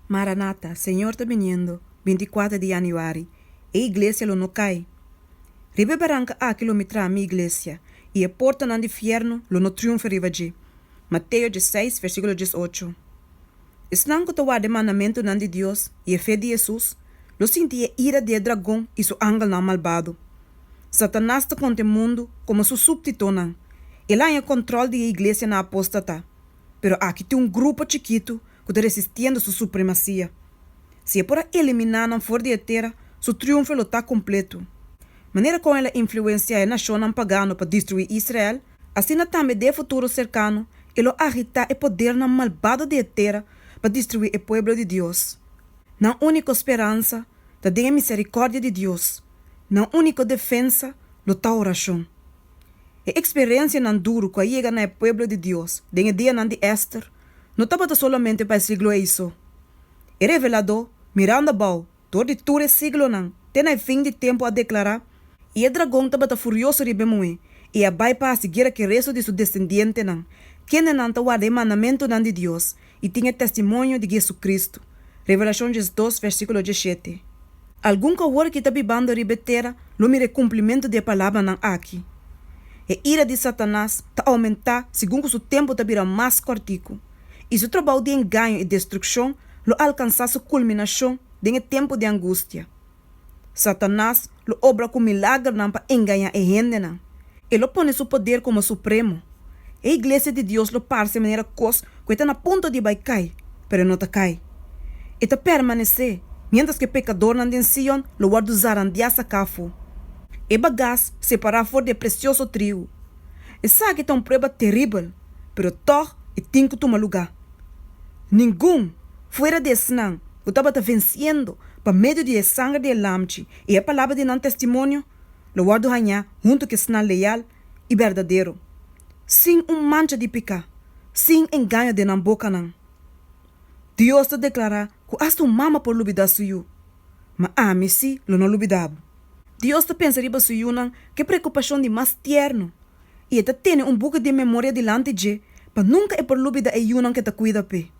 Maranata, Senhor está vindo, 24 de januário, e a igreja não cai. Ribe barranca a quilômetro a minha igreja, e a porta do inferno não triunfa riba de. Mateus 16, versículo 18. Estão com o mandamento de Deus e a fé de Jesus, lo senti a ira de dragão e seu ángel não malvado. Satanás está contra o mundo como seu subtitão. Ele é o controle da igreja na apóstata. Pero aqui tem grupo chiquito que está resistindo sua supremacia. Se é para eliminar na fora de terra, seu triunfo está completo. Maneira como ela influencia a nação pagana para destruir Israel, assim também de futuro cercano, ele agita o poder na malvado de terra para destruir o povo de Deus. Na única esperança, da de misericórdia de Deus. Na única defesa, a oração. A experiência não duro que chega no povo de Deus, den dia de Esther, não estava somente para o siglo isso. É revelador, mirando a bau, todo o siglo não, tem o fim de tempo a declarar, e o dragão estava furioso de bemoe, e a bai para seguir que resto de seu descendente não, que não estava o mandamento de Deus, e tinha testemunho de Jesus Cristo. Revelação 2, versículo 17. Algum coisa que está vivendo ribeteira, lo mire cumprimento de palavra não aqui. A ira de Satanás está a aumentar segundo o tempo está virando mais cortico. E seu trabalho de engano e destruição lo alcançar sua culminação em tempo de angústia. Satanás lo obra com milagre para enganar a gente. Ele põe seu poder como supremo. A igreja de Deus lo parece de maneira cos que está na ponta de vai cair, pero não está cai. E está permanecer, mientras que pecador não tem Sion lo guarda usar andiasa cafo. E bagás separar fora de precioso trio. E sabe que está uma prova terrível, pero toch e tem que tomar lugar. Ninguém, fora desse não, o estava vencendo para meio de sangue de lamche e a palavra de não testemunho, lo guardo hanha junto que está leal e verdadeiro. Sem mancha de picar, sem engano de não boca não. Deus te declara que hasta mama por lubida suyo, mas a mim sim, lo não lubidabo. Deus te pensa riba suyo não, que preocupação de mais tierno. E te tem buco de memória delante de, para nunca é por lubida e yunan que te cuida pe.